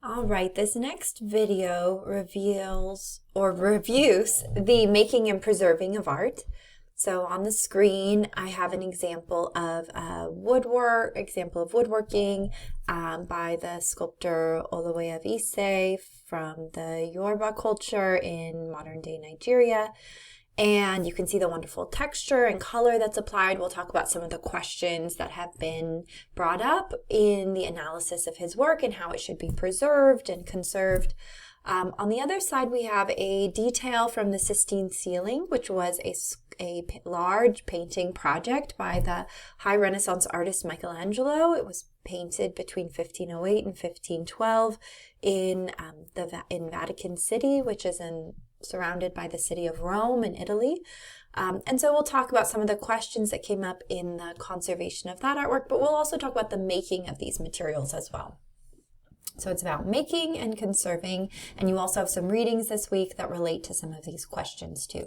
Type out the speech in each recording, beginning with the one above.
All right, this next video reveals or reviews the making and preserving of art. So on the screen, I have an example of woodworking by the sculptor Olowe of Ise from the Yoruba culture in modern day Nigeria. And you can see the wonderful texture and color that's applied. We'll talk about some of the questions that have been brought up in the analysis of his work and how it should be preserved and conserved. On the other side, we have a detail from the Sistine ceiling, which was a large painting project by the high Renaissance artist Michelangelo. It was painted between 1508 and 1512 in Vatican City, which is surrounded by the city of Rome in Italy. And so we'll talk about some of the questions that came up in the conservation of that artwork, but we'll also talk about the making of these materials as well. So it's about making and conserving, and you also have some readings this week that relate to some of these questions too.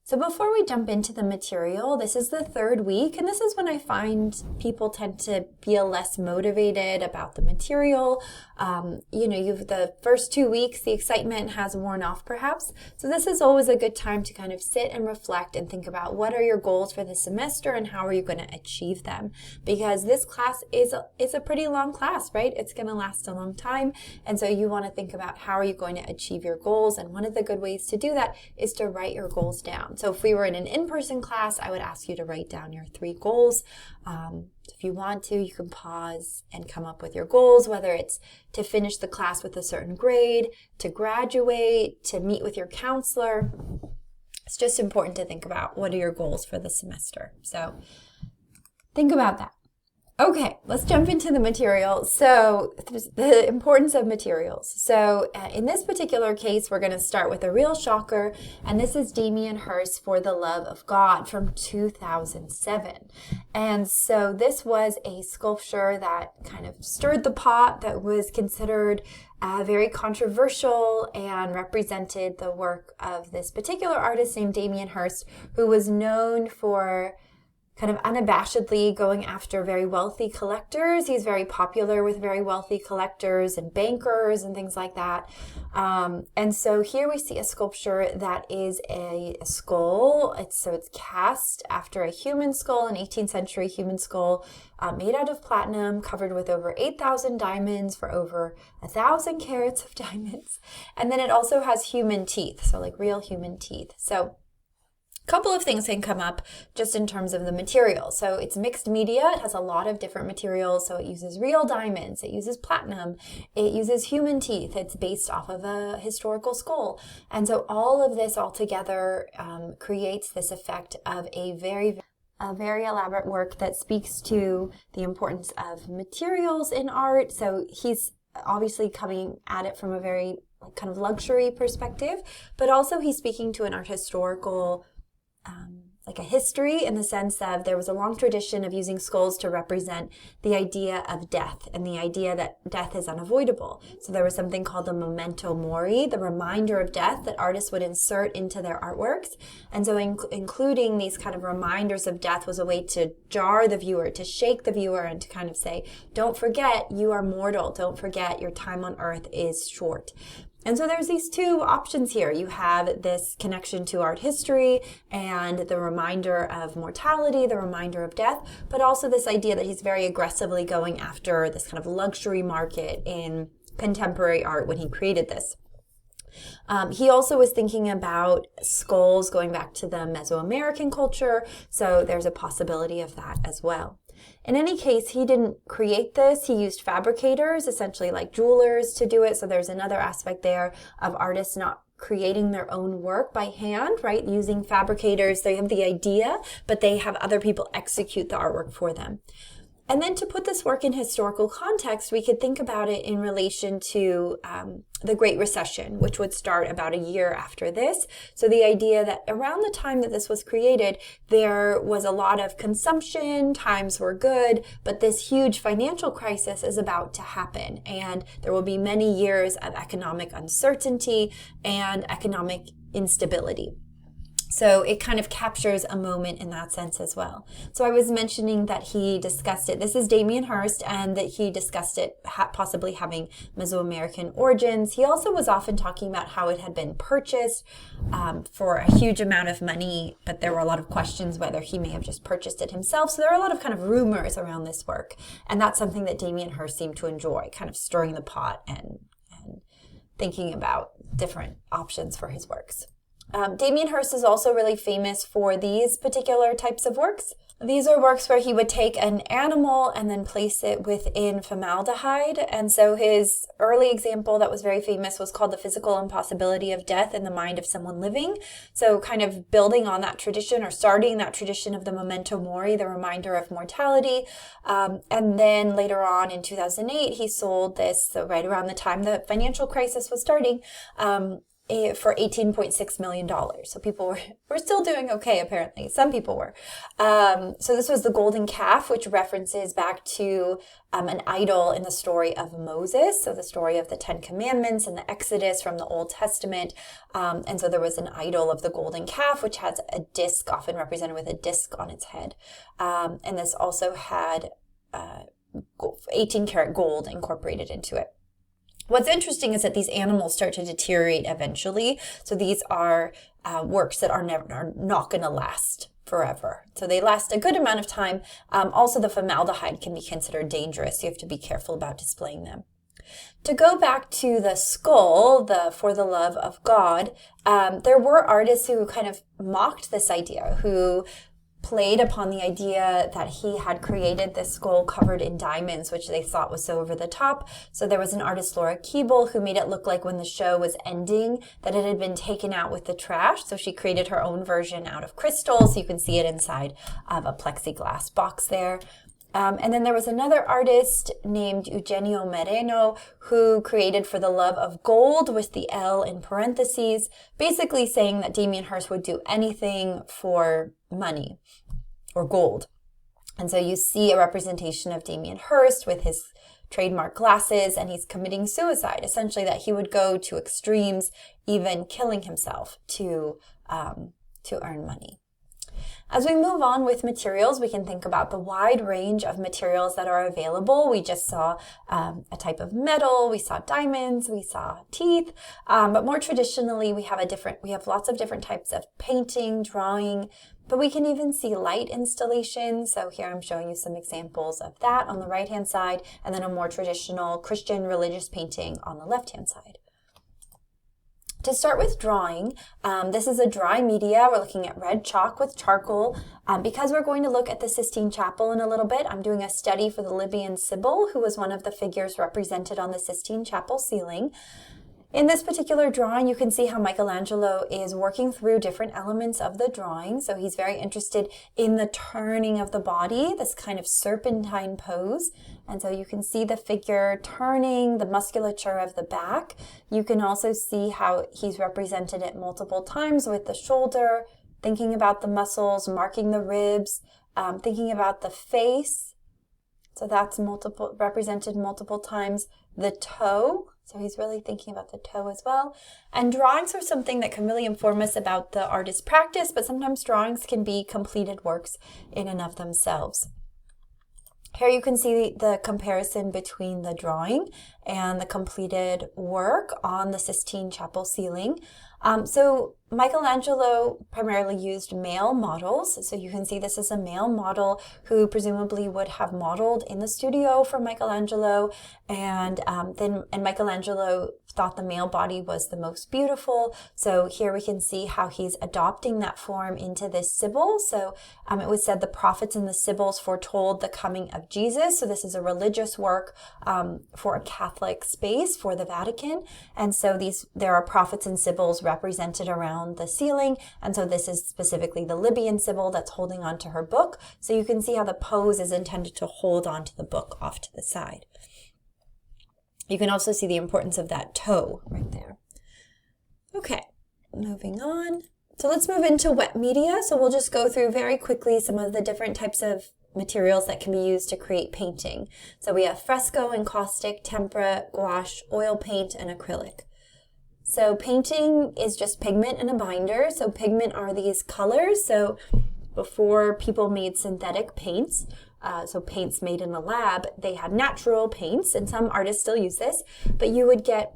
So before we jump into the material, this is the third week, and this is when I find people tend to feel less motivated about the material. The first 2 weeks, the excitement has worn off perhaps. So this is always a good time to kind of sit and reflect and think about what are your goals for the semester and how are you going to achieve them? Because this class is a pretty long class, right? It's going to last a long time. And so you want to think about how are you going to achieve your goals? And one of the good ways to do that is to write your goals down. So if we were in an in-person class, I would ask you to write down your 3 goals. If you want to, you can pause and come up with your goals, whether it's to finish the class with a certain grade, to graduate, to meet with your counselor. It's just important to think about what are your goals for the semester. So think about that. Okay, let's jump into the material. So the importance of materials. So in this particular case, we're going to start with a real shocker, and this is Damien Hirst for the Love of God from 2007. And so this was a sculpture that kind of stirred the pot, that was considered very controversial and represented the work of this particular artist named Damien Hirst, who was known for kind of unabashedly going after very wealthy collectors. He's very popular with very wealthy collectors and bankers and things like that. And so here we see a sculpture that is a skull. It's cast after a human skull, an 18th century human skull made out of platinum, covered with over 8,000 diamonds for over 1,000 carats of diamonds. And then it also has human teeth, so like real human teeth. So couple of things can come up just in terms of the material. So it's mixed media. It has a lot of different materials. So it uses real diamonds. It uses platinum. It uses human teeth. It's based off of a historical skull. And so all of this all together creates this effect of a very elaborate work that speaks to the importance of materials in art. So he's obviously coming at it from a very kind of luxury perspective, but also he's speaking to an art historical like a history, in the sense of there was a long tradition of using skulls to represent the idea of death and the idea that death is unavoidable. So there was something called the memento mori, the reminder of death, that artists would insert into their artworks. And so including these kind of reminders of death was a way to jar the viewer, to shake the viewer, and to kind of say, don't forget you are mortal. Don't forget your time on earth is short. And so there's these 2 options here. You have this connection to art history and the reminder of mortality, the reminder of death, but also this idea that he's very aggressively going after this kind of luxury market in contemporary art when he created this. He also was thinking about skulls going back to the Mesoamerican culture, so there's a possibility of that as well. In any case, he didn't create this. He used fabricators, essentially like jewelers, to do it. So there's another aspect there of artists not creating their own work by hand, right? Using fabricators, they have the idea, but they have other people execute the artwork for them. And then to put this work in historical context, we could think about it in relation to the Great Recession, which would start about a year after this. So the idea that around the time that this was created, there was a lot of consumption, times were good, but this huge financial crisis is about to happen. And there will be many years of economic uncertainty and economic instability. So it kind of captures a moment in that sense as well. So I was mentioning that he discussed it. This is Damien Hirst, and that he discussed it possibly having Mesoamerican origins. He also was often talking about how it had been purchased for a huge amount of money, but there were a lot of questions whether he may have just purchased it himself. So there are a lot of kind of rumors around this work. And that's something that Damien Hirst seemed to enjoy, kind of stirring the pot and thinking about different options for his works. Damien Hirst is also really famous for these particular types of works. These are works where he would take an animal and then place it within formaldehyde. And so his early example that was very famous was called The Physical Impossibility of Death in the Mind of Someone Living. So kind of building on that tradition, or starting that tradition of the memento mori, the reminder of mortality. And then later on in 2008, he sold this, so right around the time the financial crisis was starting, for $18.6 million. So people were still doing okay, apparently. Some people were. So this was the golden calf, which references back to an idol in the story of Moses. So the story of the Ten Commandments and the Exodus from the Old Testament. And so there was an idol of the golden calf, which has a disc, often represented with a disc on its head. And this also had 18 karat gold incorporated into it. What's interesting is that these animals start to deteriorate eventually. So these are works that are not going to last forever. So they last a good amount of time. Also, the formaldehyde can be considered dangerous. You have to be careful about displaying them. To go back to the skull, the For the Love of God, there were artists who kind of mocked this idea, who played upon the idea that he had created this skull covered in diamonds, which they thought was so over the top. So there was an artist, Laura Keeble, who made it look like when the show was ending that it had been taken out with the trash. So she created her own version out of crystal, so you can see it inside of a plexiglass box there. And then there was another artist named Eugenio Moreno who created For the Love of Gold with the L in parentheses, basically saying that Damien Hirst would do anything for money or gold. And so you see a representation of Damien Hirst with his trademark glasses, and he's committing suicide, essentially that he would go to extremes, even killing himself to earn money. As we move on with materials, we can think about the wide range of materials that are available. We just saw a type of metal, we saw diamonds, we saw teeth, but more traditionally we have lots of different types of painting, drawing, but we can even see light installations. So here I'm showing you some examples of that on the right-hand side, and then a more traditional Christian religious painting on the left-hand side. To start with drawing, this is a dry media. We're looking at red chalk with charcoal. Because we're going to look at the Sistine Chapel in a little bit, I'm doing a study for the Libyan Sibyl, who was one of the figures represented on the Sistine Chapel ceiling. In this particular drawing, you can see how Michelangelo is working through different elements of the drawing. So he's very interested in the turning of the body, this kind of serpentine pose. And so you can see the figure turning, the musculature of the back. You can also see how he's represented it multiple times with the shoulder, thinking about the muscles, marking the ribs, thinking about the face. So that's represented multiple times. The toe. So he's really thinking about the toe as well. And drawings are something that can really inform us about the artist's practice, but sometimes drawings can be completed works in and of themselves. Here you can see the comparison between the drawing and the completed work on the Sistine Chapel ceiling. So Michelangelo primarily used male models. So you can see this is a male model who presumably would have modeled in the studio for Michelangelo. And Michelangelo thought the male body was the most beautiful. So here we can see how he's adopting that form into this Sibyl. So it was said the prophets and the Sibyls foretold the coming of Jesus. So this is a religious work for a Catholic space for the Vatican. And so there are prophets and Sibyls represented around the ceiling. And so this is specifically the Libyan Sibyl that's holding on to her book. So you can see how the pose is intended to hold on to the book off to the side. You can also see the importance of that toe right there. Okay, moving on. So let's move into wet media. So we'll just go through very quickly some of the different types of materials that can be used to create painting. So we have fresco, encaustic, tempera, gouache, oil paint, and acrylic. So painting is just pigment and a binder. So pigment are these colors. So before people made synthetic paints, so paints made in the lab, they had natural paints, and some artists still use this, but you would get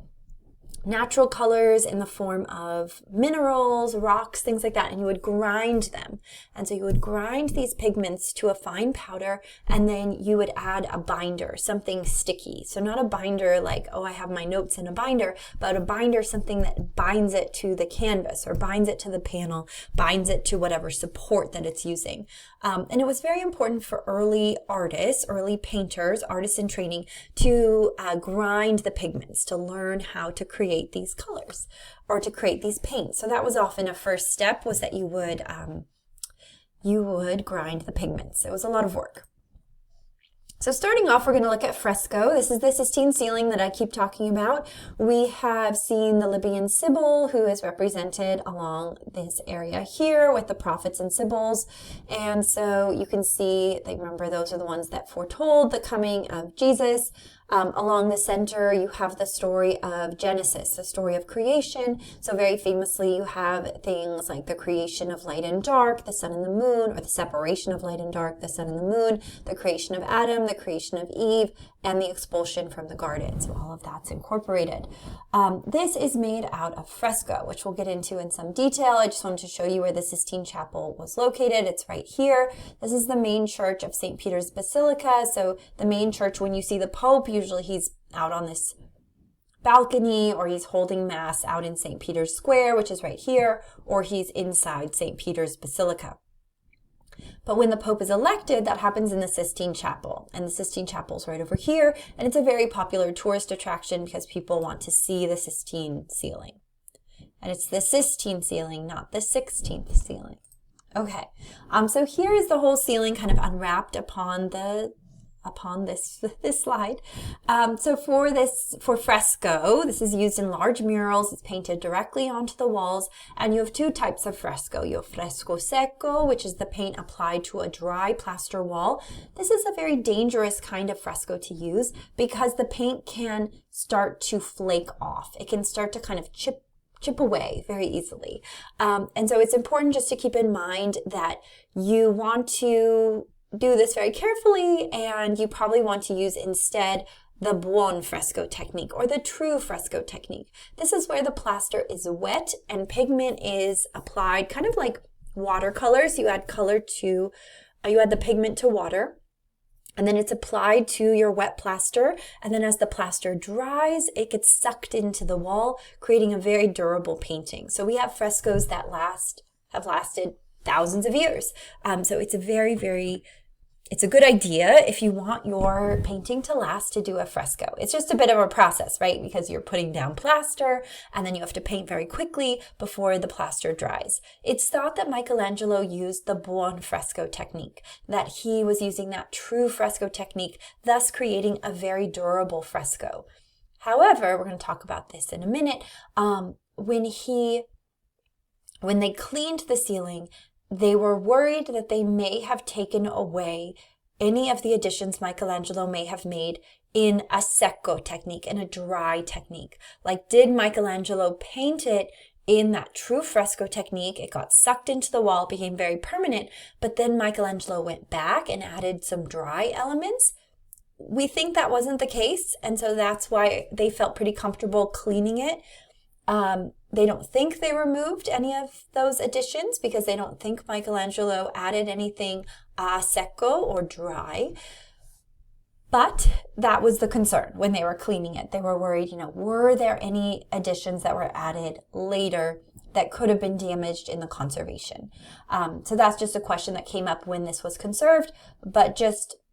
natural colors in the form of minerals, rocks, things like that, and you would grind them. And so you would grind these pigments to a fine powder, and then you would add a binder, something sticky. So not a binder like, oh, I have my notes in a binder, but a binder, something that binds it to the canvas or binds it to the panel, binds it to whatever support that it's using. And it was very important for early artists, early painters, artists in training to grind the pigments, to learn how to create these colors or to create these paints. So that was often a first step, was that you would grind the pigments. It was a lot of work. So starting off, we're going to look at fresco. This is the Sistine ceiling that I keep talking about. We have seen the Libyan Sibyl, who is represented along this area here with the prophets and sibyls. And so you can see, remember, those are the ones that foretold the coming of Jesus. Along the center, you have the story of Genesis, the story of creation. So very famously, you have things like the creation of light and dark, the sun and the moon, or the separation of light and dark, the sun and the moon, the creation of Adam, the creation of Eve, and the expulsion from the garden. So all of that's incorporated. This is made out of fresco, which we'll get into in some detail. I just wanted to show you where the Sistine Chapel was located. It's right here. This is the main church of St. Peter's Basilica. So the main church, when you see the Pope, usually he's out on this balcony, or he's holding mass out in St. Peter's Square, which is right here, or he's inside St. Peter's Basilica. But when the Pope is elected, that happens in the Sistine Chapel. And the Sistine Chapel is right over here. And it's a very popular tourist attraction because people want to see the Sistine ceiling. And it's the Sistine ceiling, not the 16th ceiling. Okay, so here is the whole ceiling kind of unwrapped upon this slide. So for fresco, this is used in large murals. It's painted directly onto the walls, and you have two types of fresco. You have fresco secco, which is the paint applied to a dry plaster wall. This is a very dangerous kind of fresco to use because the paint can start to flake off. It can start to kind of chip away very easily. And so it's important just to keep in mind that you want to do this very carefully, and you probably want to use instead the buon fresco technique or the true fresco technique. This is where the plaster is wet and pigment is applied kind of like watercolors. You add the pigment to water, and then it's applied to your wet plaster, and then as the plaster dries, it gets sucked into the wall, creating a very durable painting. So we have frescoes that have lasted thousands of years. So it's it's a good idea if you want your painting to last to do a fresco. It's just a bit of a process, right? Because you're putting down plaster and then you have to paint very quickly before the plaster dries. It's thought that Michelangelo used the buon fresco technique, that he was using that true fresco technique, thus creating a very durable fresco. However, we're going to talk about this in a minute. When they cleaned the ceiling, they were worried that they may have taken away any of the additions Michelangelo may have made in a secco technique, in a dry technique. Like, did Michelangelo paint it in that true fresco technique? It got sucked into the wall, became very permanent, but then Michelangelo went back and added some dry elements. We think that wasn't the case, and so that's why they felt pretty comfortable cleaning it. They don't think they removed any of those additions because they don't think Michelangelo added anything secco or dry. But that was the concern when they were cleaning it. They were worried, were there any additions that were added later that could have been damaged in the conservation? So that's just a question that came up when this was conserved, but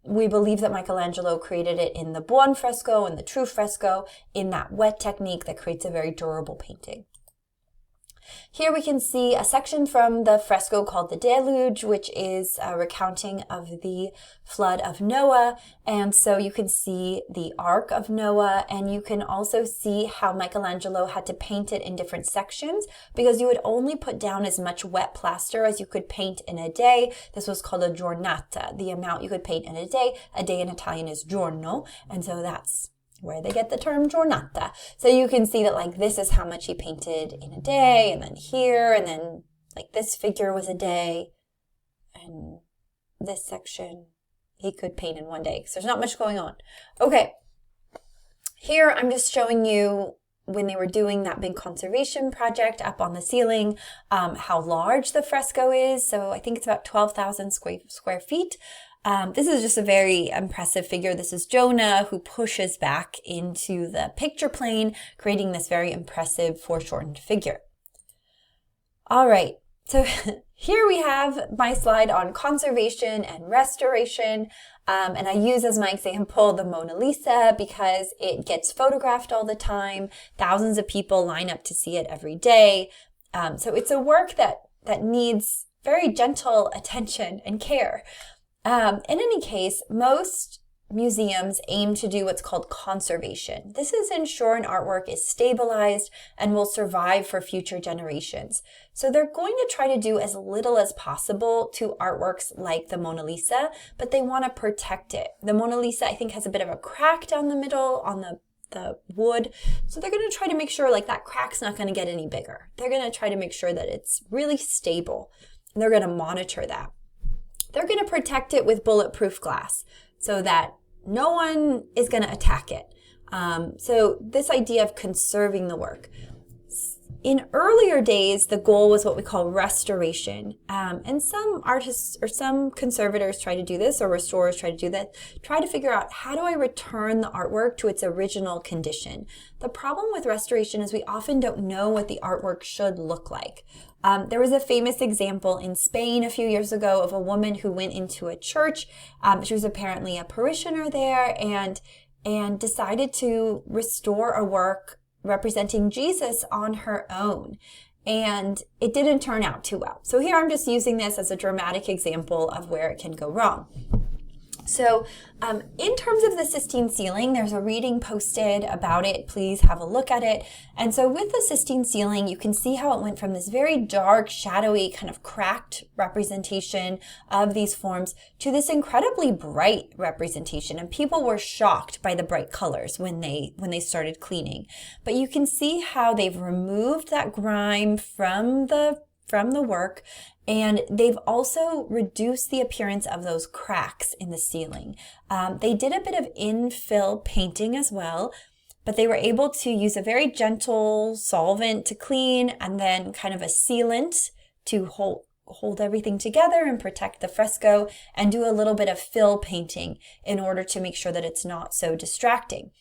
we believe that Michelangelo created it in the buon fresco and the true fresco in that wet technique that creates a very durable painting. Here we can see a section from the fresco called the Deluge, which is a recounting of the flood of Noah. And so you can see the Ark of Noah, and you can also see how Michelangelo had to paint it in different sections because you would only put down as much wet plaster as you could paint in a day. This was called a giornata, the amount you could paint in a day. A day in Italian is giorno, and so that's where they get the term giornata. So you can see that like this is how much he painted in a day, and then here, and then like this figure was a day, and this section he could paint in one day because there's not much going on. Okay, here I'm just showing you when they were doing that big conservation project up on the ceiling, how large the fresco is. So I think it's about 12,000 square feet. This is just a very impressive figure. This is Jonah, who pushes back into the picture plane, creating this very impressive foreshortened figure. All right, so here we have my slide on conservation and restoration. And I use as my example the Mona Lisa because it gets photographed all the time. Thousands of people line up to see it every day. So it's a work that needs very gentle attention and care. In any case, most museums aim to do what's called conservation. This is ensure an artwork is stabilized and will survive for future generations. So they're going to try to do as little as possible to artworks like the Mona Lisa, but they want to protect it. The Mona Lisa, I think, has a bit of a crack down the middle on the wood. So they're going to try to make sure like that crack's not going to get any bigger. They're going to try to make sure that it's really stable, and they're going to monitor that. They're going to protect it with bulletproof glass so that no one is going to attack it. So this idea of conserving the work. In earlier days, the goal was what we call restoration. And some artists or some conservators try to do this, or restorers try to do that, try to figure out how do I return the artwork to its original condition. The problem with restoration is we often don't know what the artwork should look like. There was a famous example in Spain a few years ago of a woman who went into a church. She was apparently a parishioner there and decided to restore a work representing Jesus on her own. And it didn't turn out too well. So here I'm just using this as a dramatic example of where it can go wrong. So in terms of the Sistine ceiling, there's a reading posted about it. Please have a look at it. And so with the Sistine ceiling, you can see how it went from this very dark, shadowy, kind of cracked representation of these forms to this incredibly bright representation. And people were shocked by the bright colors when they started cleaning. But you can see how they've removed that grime from the work, and they've also reduced the appearance of those cracks in the ceiling. They did a bit of infill painting as well, but they were able to use a very gentle solvent to clean and then kind of a sealant to hold everything together and protect the fresco, and do a little bit of fill painting in order to make sure that it's not so distracting.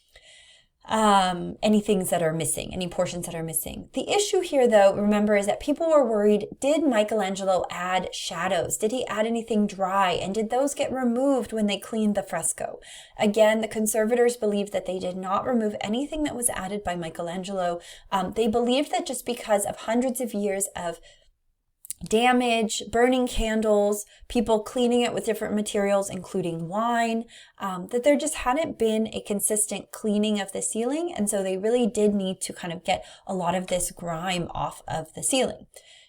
Any things that are missing, any portions that are missing. The issue here, though, remember, is that people were worried, did Michelangelo add shadows? Did he add anything dry? And did those get removed when they cleaned the fresco? Again, the conservators believed that they did not remove anything that was added by Michelangelo. They believed that just because of hundreds of years of damage, burning candles, people cleaning it with different materials, including wine, that there just hadn't been a consistent cleaning of the ceiling. And so they really did need to kind of get a lot of this grime off of the ceiling.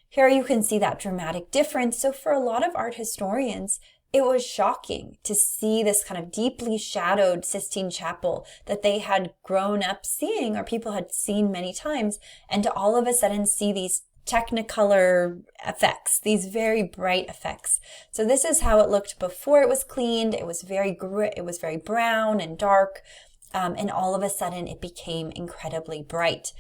Here you can see that dramatic difference. So for a lot of art historians, it was shocking to see this kind of deeply shadowed Sistine Chapel that they had grown up seeing, or people had seen many times, and to all of a sudden see these Technicolor effects, these very bright effects. So this is how it looked before it was cleaned. It was very brown and dark, and all of a sudden it became incredibly bright.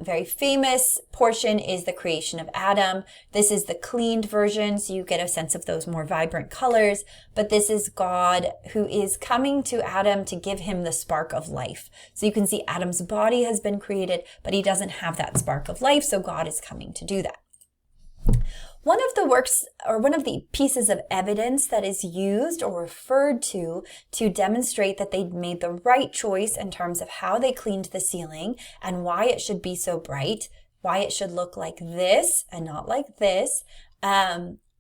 Very famous portion is the creation of Adam. This is the cleaned version, so you get a sense of those more vibrant colors. But this is God who is coming to Adam to give him the spark of life. So you can see Adam's body has been created, but he doesn't have that spark of life, so God is coming to do that. One of the works, or one of the pieces of evidence that is used or referred to demonstrate that they made the right choice in terms of how they cleaned the ceiling and why it should be so bright, why it should look like this and not like this,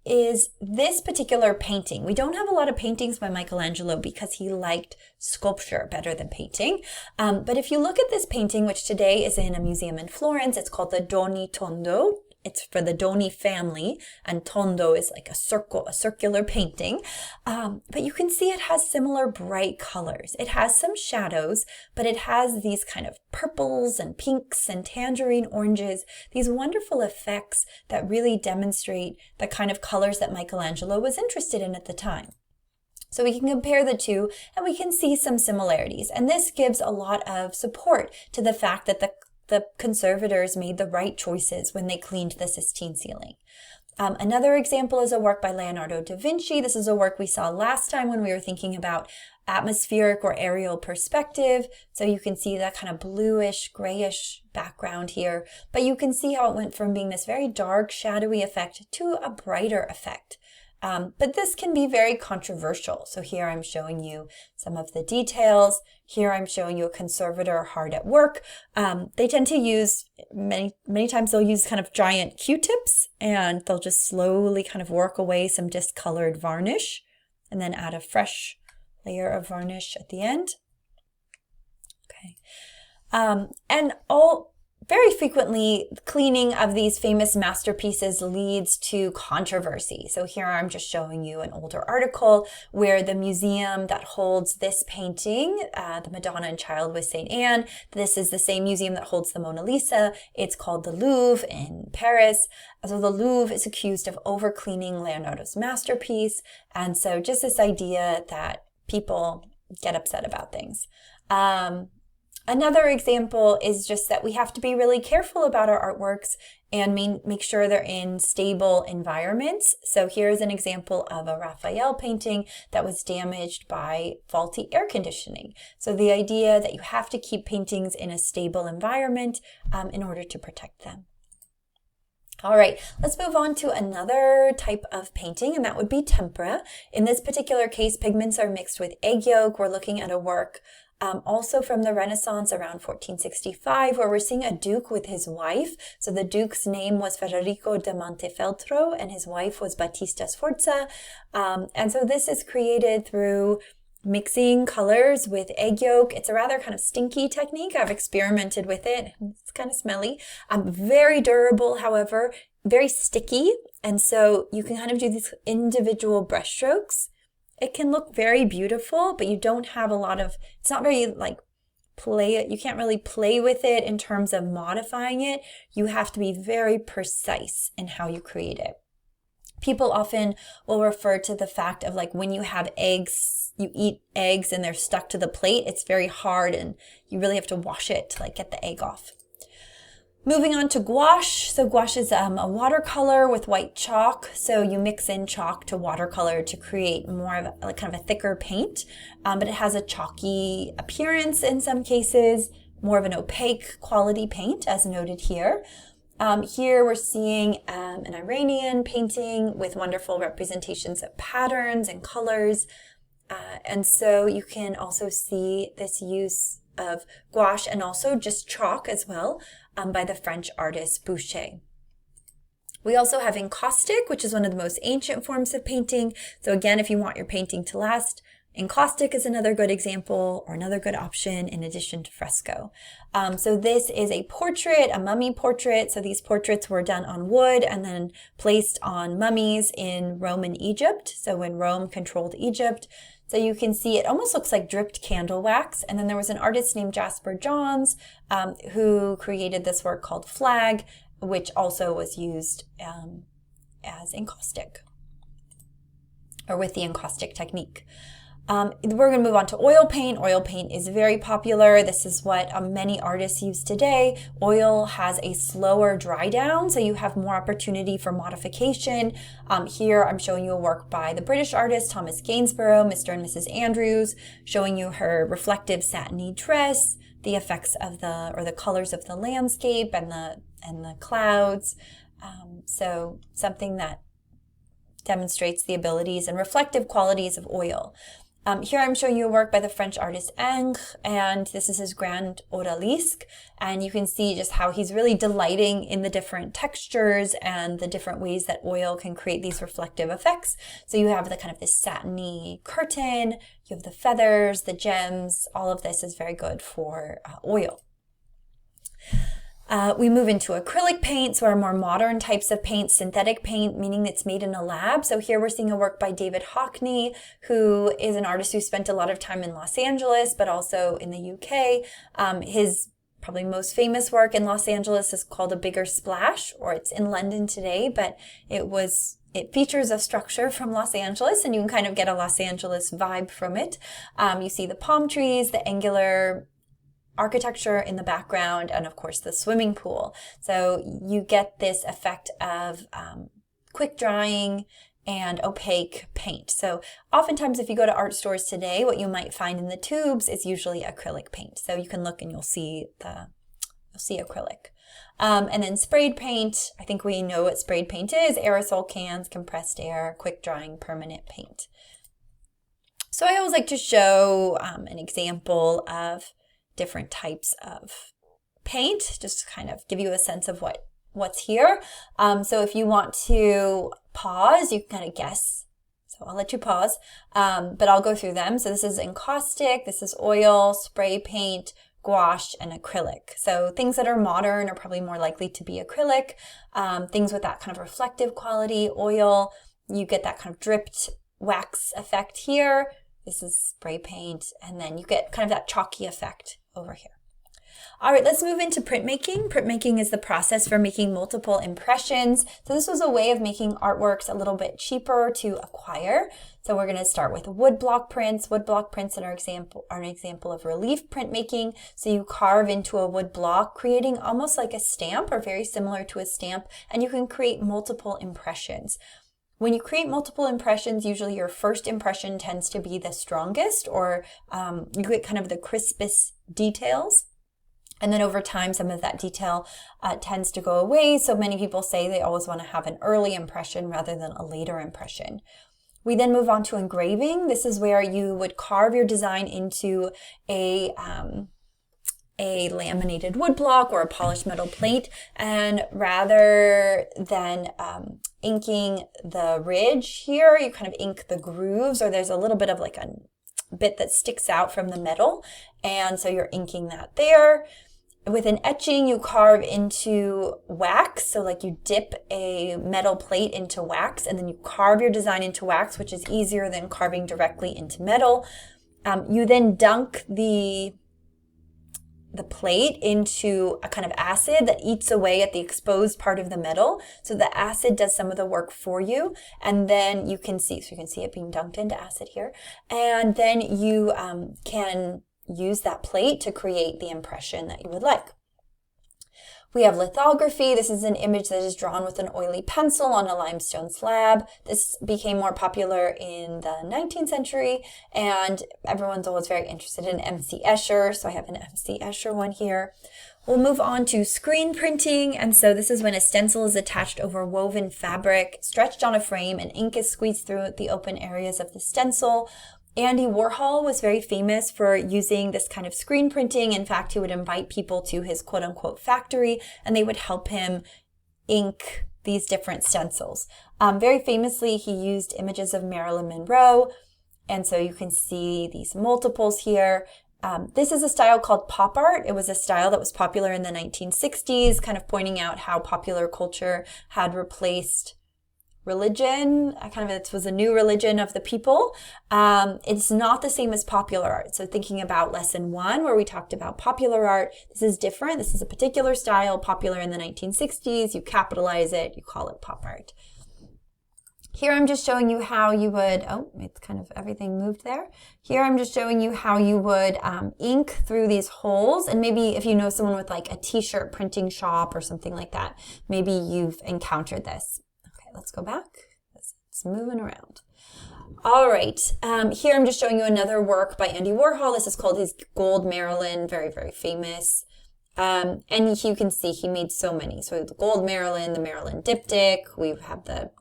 is this particular painting. We don't have a lot of paintings by Michelangelo because he liked sculpture better than painting. But if you look at this painting, which today is in a museum in Florence, it's called the Doni Tondo, it's for the Doni family, and tondo is like a circle, a circular painting. But you can see it has similar bright colors. It has some shadows, but it has these kind of purples and pinks and tangerine oranges, these wonderful effects that really demonstrate the kind of colors that Michelangelo was interested in at the time. So we can compare the two and we can see some similarities. And this gives a lot of support to the fact that the conservators made the right choices when they cleaned the Sistine ceiling. Another example is a work by Leonardo da Vinci. This is a work we saw last time when we were thinking about atmospheric or aerial perspective. So you can see that kind of bluish, grayish background here. But you can see how it went from being this very dark, shadowy effect to a brighter effect. But this can be very controversial. So here I'm showing you some of the details. Here I'm showing you a conservator hard at work. They tend to use, many times they'll use kind of giant Q-tips, and they'll just slowly kind of work away some discolored varnish and then add a fresh layer of varnish at the end. Okay. And very frequently, cleaning of these famous masterpieces leads to controversy. So here I'm just showing you an older article where the museum that holds this painting, the Madonna and Child with St. Anne, this is the same museum that holds the Mona Lisa. It's called the Louvre in Paris. So the Louvre is accused of over-cleaning Leonardo's masterpiece. And so just this idea that people get upset about things. Another example is just that we have to be really careful about our artworks and make sure they're in stable environments. So here's an example of a Raphael painting that was damaged by faulty air conditioning. So the idea that you have to keep paintings in a stable environment in order to protect them. All right, let's move on to another type of painting, and that would be tempera. In this particular case, pigments are mixed with egg yolk. We're looking at a work also from the Renaissance around 1465, where we're seeing a duke with his wife. So the duke's name was Federico de Montefeltro, and his wife was Battista Sforza. And so this is created through mixing colors with egg yolk. It's a rather kind of stinky technique. I've experimented with it. It's kind of smelly. Very durable, however, very sticky. And so you can kind of do these individual brush strokes. It can look very beautiful, but you don't have a lot of, it's not very like you can't really play with it in terms of modifying it. You have to be very precise in how you create it. People often will refer to the fact of like when you have eggs, you eat eggs and they're stuck to the plate, it's very hard and you really have to wash it to like get the egg off. Moving on to gouache. So gouache is a watercolor with white chalk. So you mix in chalk to watercolor to create more of a kind of a thicker paint, but it has a chalky appearance in some cases, more of an opaque quality paint as noted here. Here we're seeing an Iranian painting with wonderful representations of patterns and colors. And so you can also see this use of gouache and also just chalk as well by the French artist Boucher. We also have encaustic, which is one of the most ancient forms of painting. So again, if you want your painting to last, encaustic is another good example or another good option in addition to fresco. So this is a portrait, a mummy portrait. So these portraits were done on wood and then placed on mummies in Roman Egypt. So when Rome controlled Egypt. So you can see it almost looks like dripped candle wax. And then there was an artist named Jasper Johns who created this work called Flag, which also was used as encaustic or with the encaustic technique. We're going to move on to oil paint. Oil paint is very popular. This is what many artists use today. Oil has a slower dry down, so you have more opportunity for modification. Here I'm showing you a work by the British artist Thomas Gainsborough, Mr. and Mrs. Andrews, showing you her reflective satiny dress, the effects of the colors of the landscape and the clouds. So something that demonstrates the abilities and reflective qualities of oil. Here I'm showing you a work by the French artist Ingres, and this is his Grand Odalisque, and you can see just how he's really delighting in the different textures and the different ways that oil can create these reflective effects. So you have the kind of this satiny curtain, you have the feathers, the gems, all of this is very good for oil. We move into acrylic paints, or more modern types of paint, synthetic paint, meaning it's made in a lab. So here we're seeing a work by David Hockney, who is an artist who spent a lot of time in Los Angeles, but also in the UK. His probably most famous work in Los Angeles is called A Bigger Splash, or it's in London today, but it features a structure from Los Angeles, and you can kind of get a Los Angeles vibe from it. You see the palm trees, the angular architecture in the background, and of course the swimming pool. So you get this effect of quick drying and opaque paint. So oftentimes if you go to art stores today, what you might find in the tubes is usually acrylic paint. So you can look and you'll see acrylic. And then sprayed paint, I think we know what sprayed paint is: aerosol cans, compressed air, quick drying, permanent paint. So I always like to show an example of different types of paint, just to kind of give you a sense of what's here. So if you want to pause, you can kind of guess. So I'll let you pause, but I'll go through them. So this is encaustic, this is oil, spray paint, gouache, and acrylic. So things that are modern are probably more likely to be acrylic. Things with that kind of reflective quality, oil, you get that kind of dripped wax effect here. This is spray paint, and then you get kind of that chalky effect over here. All right, let's move into printmaking. Printmaking is the process for making multiple impressions. So this was a way of making artworks a little bit cheaper to acquire. So we're going to start with woodblock prints. Woodblock prints are an example of relief printmaking. So you carve into a wood block, creating almost like a stamp, or very similar to a stamp, and you can create multiple impressions. When you create multiple impressions, usually your first impression tends to be the strongest, or you get kind of the crispest details. And then over time, some of that detail tends to go away. So many people say they always want to have an early impression rather than a later impression. We then move on to engraving. This is where you would carve your design into a laminated wood block or a polished metal plate, and rather than inking the ridge here, you kind of ink the grooves, or there's a little bit of like a bit that sticks out from the metal, and so you're inking that there. With an etching, you carve into wax, so like you dip a metal plate into wax and then you carve your design into wax, which is easier than carving directly into metal. You then dunk the plate into a kind of acid that eats away at the exposed part of the metal. So the acid does some of the work for you, and then you can see it being dunked into acid here. And then you can use that plate to create the impression that you would like. We have lithography. This is an image that is drawn with an oily pencil on a limestone slab. This became more popular in the 19th century, and everyone's always very interested in M.C. Escher, so I have an M.C. Escher one here. We'll move on to screen printing, and so this is when a stencil is attached over woven fabric, stretched on a frame, and ink is squeezed through the open areas of the stencil. Andy Warhol was very famous for using this kind of screen printing. In fact, he would invite people to his quote-unquote factory, and they would help him ink these different stencils. Very famously, he used images of Marilyn Monroe, and so you can see these multiples here. This is a style called pop art. It was a style that was popular in the 1960s, kind of pointing out how popular culture had replaced religion. It was a new religion of the people. It's not the same as popular art. So thinking about lesson 1, where we talked about popular art, this is different. This is a particular style popular in the 1960s. You capitalize it, you call it pop art. Here I'm just showing you how you would, it's kind of everything moved there. Here I'm just showing you how you would ink through these holes. And maybe if you know someone with like a t-shirt printing shop or something like that, maybe you've encountered this. Let's go back. It's moving around. All right. Here I'm just showing you another work by Andy Warhol. This is called his Gold Marilyn, very, very famous. And you can see he made so many. So the Gold Marilyn, the Marilyn diptych, we have the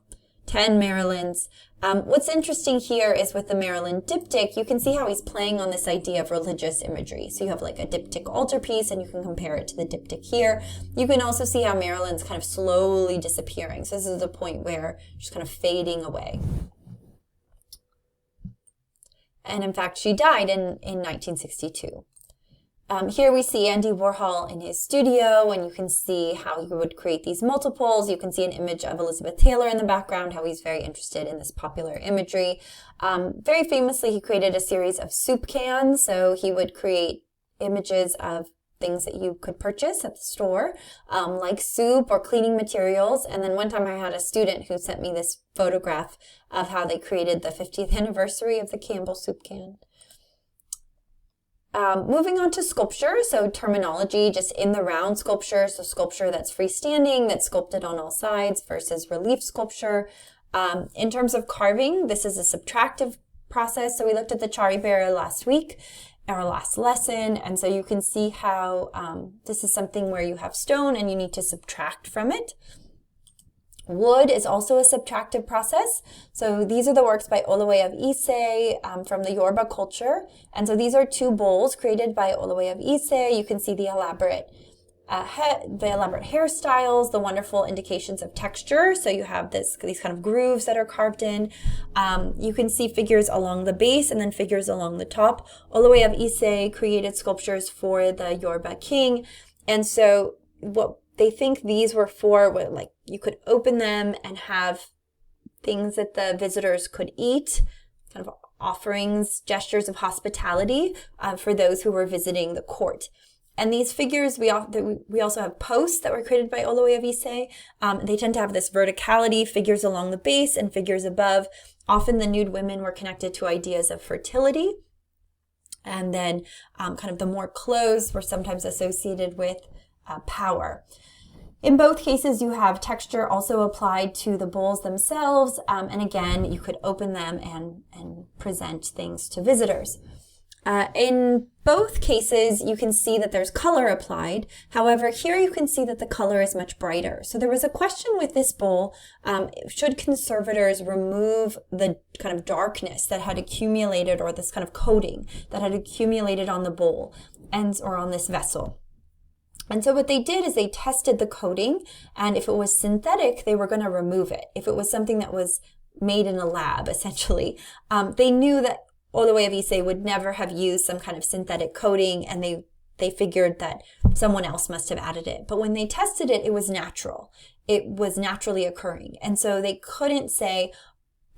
10 Marilyns. What's interesting here is with the Marilyn diptych, you can see how he's playing on this idea of religious imagery. So you have like a diptych altarpiece, and you can compare it to the diptych here. You can also see how Marilyn's kind of slowly disappearing. So this is the point where she's kind of fading away. And in fact, she died in 1962. Here we see Andy Warhol in his studio, and you can see how he would create these multiples. You can see an image of Elizabeth Taylor in the background, how he's very interested in this popular imagery. Very famously, he created a series of soup cans, so he would create images of things that you could purchase at the store, like soup or cleaning materials. And then one time I had a student who sent me this photograph of how they created the 50th anniversary of the Campbell soup can. Moving on to sculpture, so terminology, just in the round sculpture, so sculpture that's freestanding, that's sculpted on all sides versus relief sculpture. In terms of carving, this is a subtractive process. So we looked at the Charibera last week, our last lesson, and so you can see how this is something where you have stone and you need to subtract from it. Wood is also a subtractive process. So these are the works by Olowe of Ise from the Yoruba culture. And so these are two bowls created by Olowe of Ise. You can see the elaborate hairstyles, the wonderful indications of texture. So you have these kind of grooves that are carved in. You can see figures along the base and then figures along the top. Olowe of Ise created sculptures for the Yoruba king. And so what they think these were for, like you could open them and have things that the visitors could eat, kind of offerings, gestures of hospitality for those who were visiting the court. And these figures, we also have posts that were created by Olowe of Ise. They tend to have this verticality, figures along the base and figures above. Often the nude women were connected to ideas of fertility. And then kind of the more clothes were sometimes associated with power. In both cases, you have texture also applied to the bowls themselves. And again, you could open them and present things to visitors. In both cases, you can see that there's color applied. However, here you can see that the color is much brighter. So there was a question with this bowl, should conservators remove the kind of darkness that had accumulated, or this kind of coating that had accumulated on the bowl or on this vessel? And so what they did is they tested the coating, and if it was synthetic, they were going to remove it. If it was something that was made in a lab, essentially, they knew that Olowe of Ise would never have used some kind of synthetic coating, and they figured that someone else must have added it. But when they tested it, it was natural. It was naturally occurring. And so they couldn't say,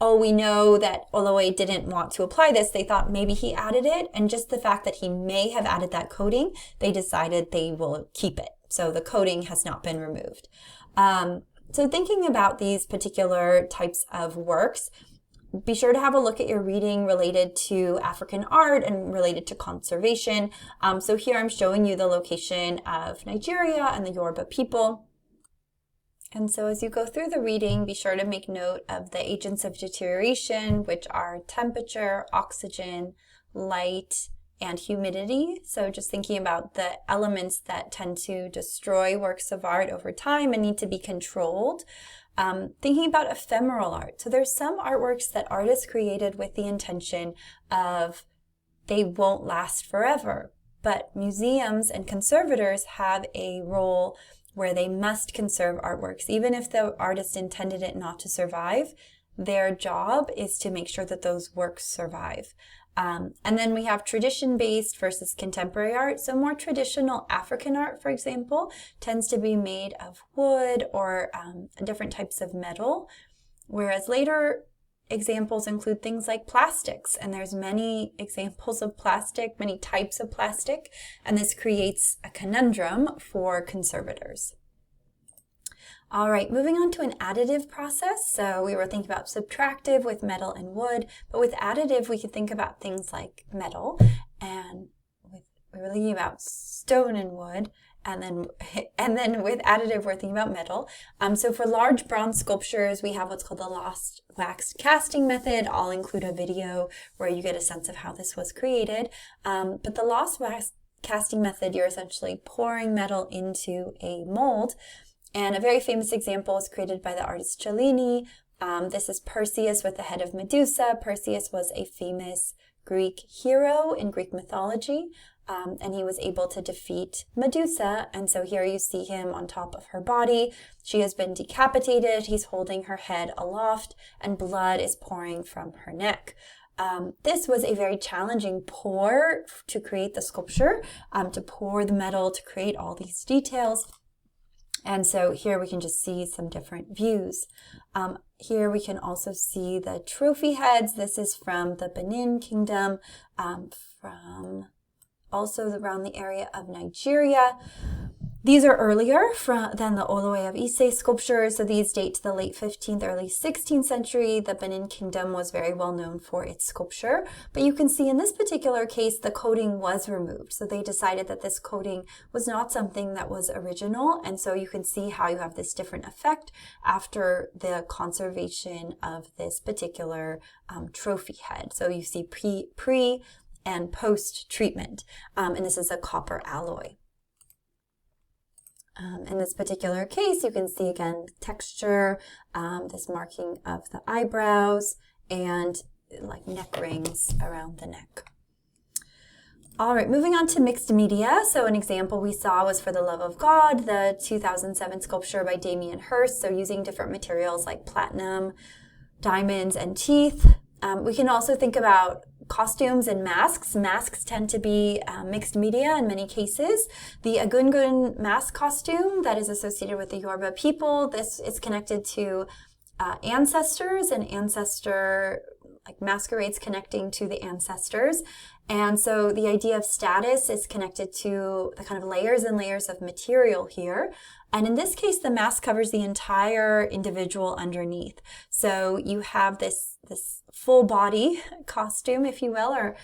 oh, we know that Olowe didn't want to apply this. They thought maybe he added it, and just the fact that he may have added that coating, they decided they will keep it. So the coating has not been removed. So thinking about these particular types of works, be sure to have a look at your reading related to African art and related to conservation. So here I'm showing you the location of Nigeria and the Yoruba people. And so as you go through the reading, be sure to make note of the agents of deterioration, which are temperature, oxygen, light, and humidity. So just thinking about the elements that tend to destroy works of art over time and need to be controlled. Thinking about ephemeral art. So there's some artworks that artists created with the intention of they won't last forever. But museums and conservators have a role where they must conserve artworks. Even if the artist intended it not to survive, their job is to make sure that those works survive. And then we have tradition-based versus contemporary art. So more traditional African art, for example, tends to be made of wood or different types of metal, whereas later examples include things like plastics. And there's many examples of plastic, many types of plastic, and this creates a conundrum for conservators. All right, moving on to an additive process. So we were thinking about subtractive with metal and wood, but with additive, we could think about things like metal, and we were thinking about stone and wood, and then with additive, we're thinking about metal. So for large bronze sculptures, we have what's called the lost wax casting method. I'll include a video where you get a sense of how this was created. But the lost wax casting method, you're essentially pouring metal into a mold. And a very famous example was created by the artist Cellini. This is Perseus with the head of Medusa. Perseus was a famous Greek hero in Greek mythology, and he was able to defeat Medusa. And so here you see him on top of her body. She has been decapitated. He's holding her head aloft, and blood is pouring from her neck. This was a very challenging pour to create the sculpture, to pour the metal to create all these details. And so here we can just see some different views. Here we can also see the trophy heads. This is from the Benin Kingdom, from also around the area of Nigeria. These are earlier than the Olowe of Ise sculptures, so these date to the late 15th, early 16th century. The Benin Kingdom was very well known for its sculpture, but you can see in this particular case, the coating was removed. So they decided that this coating was not something that was original, and so you can see how you have this different effect after the conservation of this particular trophy head. So you see pre and post treatment, and this is a copper alloy. In this particular case, you can see again texture, this marking of the eyebrows, and like neck rings around the neck. All right, moving on to mixed media. So an example we saw was for the Love of God, the 2007 sculpture by Damien and Hirst. So using different materials like platinum, diamonds, and teeth. We can also think about costumes and masks. Masks tend to be mixed media in many cases. The Egungun mask costume that is associated with the Yoruba people, this is connected to ancestors and ancestor, like masquerades connecting to the ancestors. And so the idea of status is connected to the kind of layers and layers of material here. And in this case, the mask covers the entire individual underneath. So you have this full body costume, if you will, or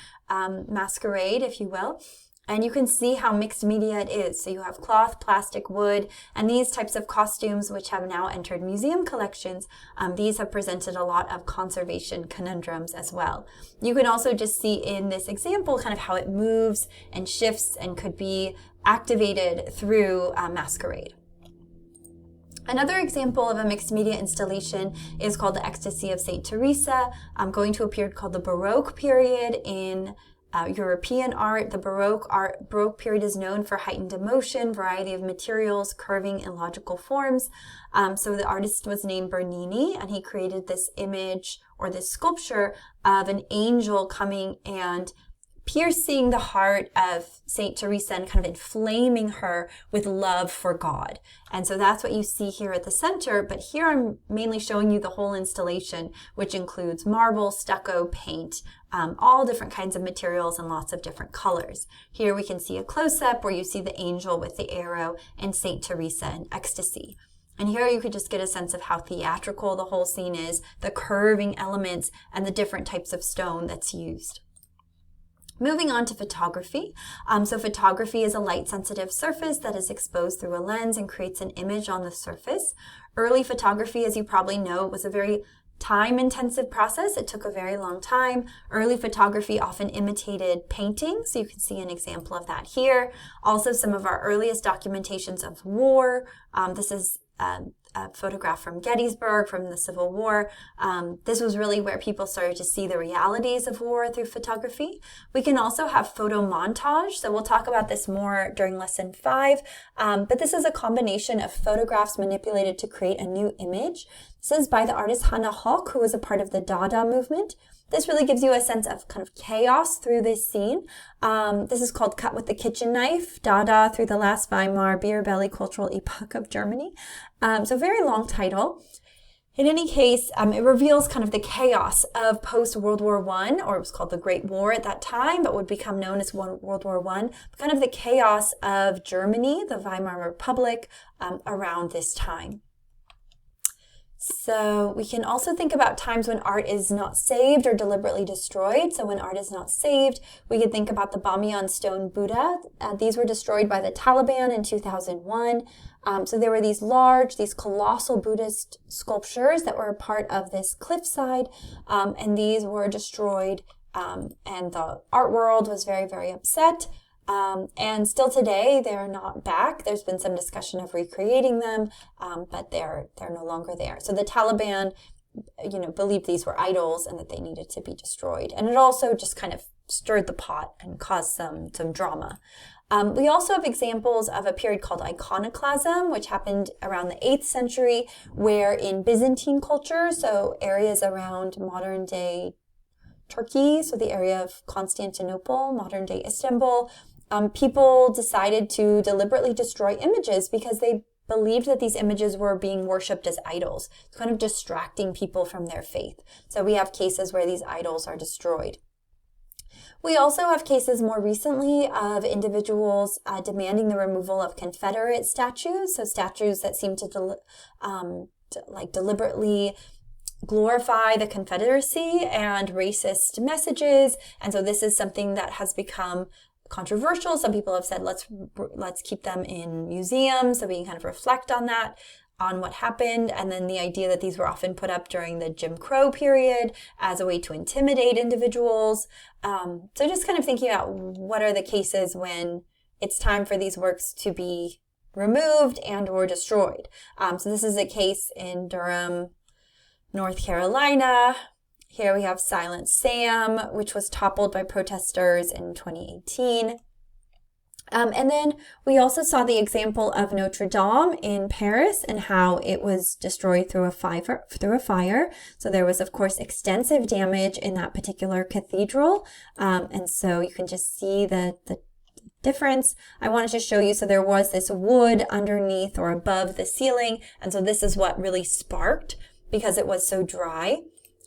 masquerade, if you will. And you can see how mixed media it is. So you have cloth, plastic, wood, and these types of costumes, which have now entered museum collections, these have presented a lot of conservation conundrums as well. You can also just see in this example kind of how it moves and shifts and could be activated through masquerade. Another example of a mixed media installation is called the Ecstasy of St. Teresa, going to a period called the Baroque period in European art. The Baroque period is known for heightened emotion, variety of materials, curving, and logical forms. So the artist was named Bernini, and he created this image or this sculpture of an angel coming and piercing the heart of St. Teresa and kind of inflaming her with love for God. And so that's what you see here at the center, but here I'm mainly showing you the whole installation, which includes marble, stucco, paint, all different kinds of materials and lots of different colors. Here we can see a close-up where you see the angel with the arrow and St. Teresa in ecstasy. And here you could just get a sense of how theatrical the whole scene is, the curving elements, and the different types of stone that's used. Moving on to photography. So photography is a light-sensitive surface that is exposed through a lens and creates an image on the surface. Early photography, as you probably know, was a very time-intensive process. It took a very long time. Early photography often imitated painting, so you can see an example of that here. Also, some of our earliest documentations of war. This is a photograph from Gettysburg from the Civil War. This was really where people started to see the realities of war through photography. We can also have photo montage, so we'll talk about this more during lesson 5, but this is a combination of photographs manipulated to create a new image. This is by the artist Hannah Hawk, who was a part of the Dada movement. This really gives you a sense of kind of chaos through this scene. This is called Cut with the Kitchen Knife, Dada through the Last Weimar Beer Belly Cultural Epoch of Germany. So very long title. In any case, it reveals kind of the chaos of post-World War I, or it was called the Great War at that time, but would become known as World War I, kind of the chaos of Germany, the Weimar Republic, around this time. So we can also think about times when art is not saved or deliberately destroyed. So when art is not saved, we could think about the Bamiyan stone Buddha. These were destroyed by the Taliban in 2001. So there were these colossal Buddhist sculptures that were a part of this cliffside, and these were destroyed, and the art world was very, very upset. And still today, they're not back. There's been some discussion of recreating them, but they're no longer there. So the Taliban, believed these were idols and that they needed to be destroyed. And it also just kind of stirred the pot and caused some drama. We also have examples of a period called iconoclasm, which happened around the 8th century, where in Byzantine culture, so areas around modern-day Turkey, so the area of Constantinople, modern-day Istanbul, people decided to deliberately destroy images because they believed that these images were being worshipped as idols, kind of distracting people from their faith. So we have cases where these idols are destroyed. We also have cases more recently of individuals demanding the removal of Confederate statues, so statues that seem to deliberately glorify the Confederacy and racist messages. And so this is something that has become controversial. Some people have said, let's keep them in museums so we can kind of reflect on that, on what happened. And then the idea that these were often put up during the Jim Crow period as a way to intimidate individuals. So just kind of thinking about what are the cases when it's time for these works to be removed and or destroyed. So this is a case in Durham, North Carolina. Here we have Silent Sam, which was toppled by protesters in 2018. And then we also saw the example of Notre Dame in Paris and how it was destroyed through a fire. So there was, of course, extensive damage in that particular cathedral. And so you can just see the difference. I wanted to show you, so there was this wood underneath or above the ceiling. And so this is what really sparked because it was so dry.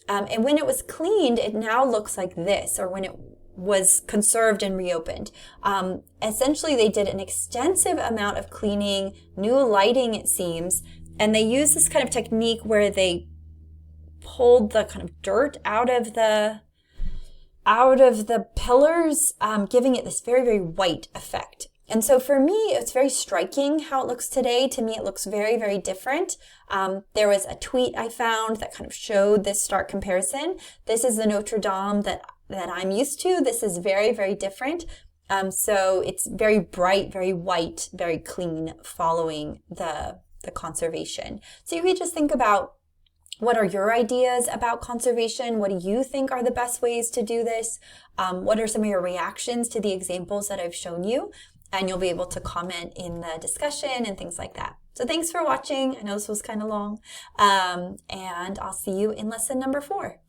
And when it was cleaned, it now looks like this, or when it was conserved and reopened. Essentially, they did an extensive amount of cleaning, new lighting, it seems, and they used this kind of technique where they pulled the kind of dirt out of the pillars, giving it this very, very white effect. And so for me, it's very striking how it looks today. To me, it looks very, very different. There was a tweet I found that kind of showed this stark comparison. This is the Notre Dame that I'm used to. This is very, very different. So it's very bright, very white, very clean following the conservation. So you could just think about, what are your ideas about conservation? What do you think are the best ways to do this? What are some of your reactions to the examples that I've shown you? And you'll be able to comment in the discussion and things like that. So thanks for watching. I know this was kind of long. And I'll see you in lesson number 4.